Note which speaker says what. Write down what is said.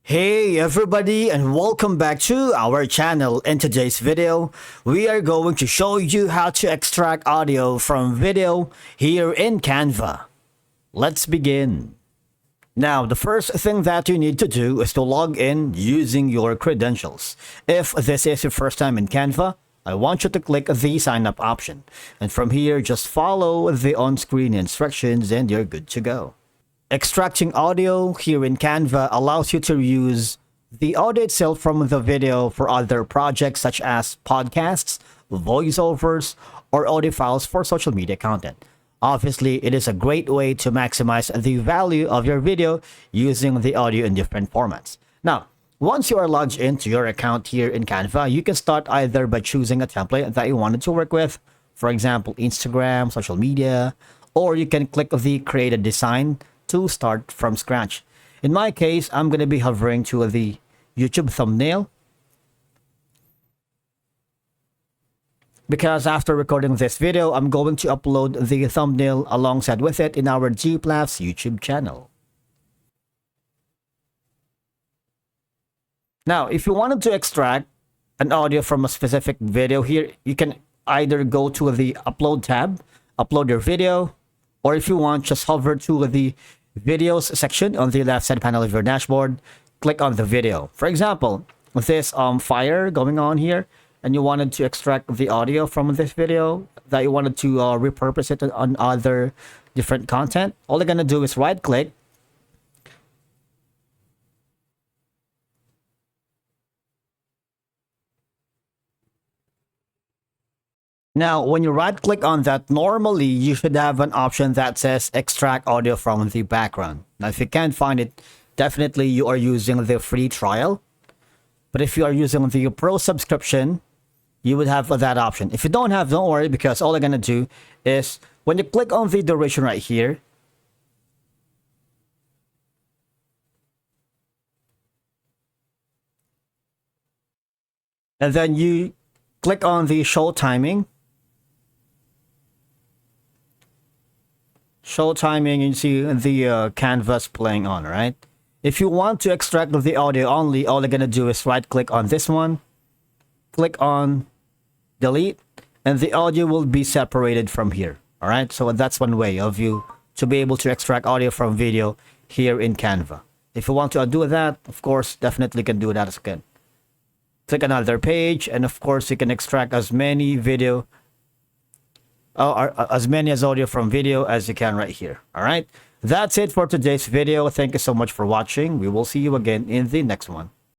Speaker 1: Hey everybody, and welcome back to our channel. In today's video, we are going to show you how to extract audio from video here in Canva. Let's begin. Now, the first thing that you need to do is to log in using your credentials. If this is your first time in Canva, I want you to click the sign up option. And from here, just follow the on-screen instructions and you're good to go. Extracting audio here in Canva allows you to use the audio itself from the video for other projects such as podcasts, voiceovers, or audio files for social media content. Obviously, it is a great way to maximize the value of your video using the audio in different formats. Now, once you are logged into your account here in Canva, you can start either by choosing a template that you wanted to work with, for example, Instagram, social media, or you can click the create a design to start from scratch. In my case, I'm going to be hovering to the YouTube thumbnail because after recording this video, I'm going to upload the thumbnail alongside with it in our G-Plus YouTube channel. Now, if you wanted to extract an audio from a specific video here, you can either go to the upload tab, upload your video, or if you want, just hover to the videos section on the left side panel of your dashboard, click on the video. For example, this fire going on here, and you wanted to extract the audio from this video that you wanted to repurpose it on other different content. All you're gonna do is right click, now, when you right click on that, normally you should have an option that says extract audio from the background. Now, if you can't find it, definitely you are using the free trial. But if you are using the pro subscription, you would have that option. If you don't have, don't worry, because all you're going to do is when you click on the duration right here, and then you click on the show timing, and you see the canvas playing on, right? If you want to extract the audio only, all you're gonna do is right click on this one, click on delete, and the audio will be separated from here. All right, so that's one way of you to be able to extract audio from video here in Canva. If you want to do that, of course, definitely can do that as well. Click another page, and of course you can extract as many video as many as audio from video as you can right here. All right, that's it for today's video. Thank you so much for watching. We will see you again in the next one.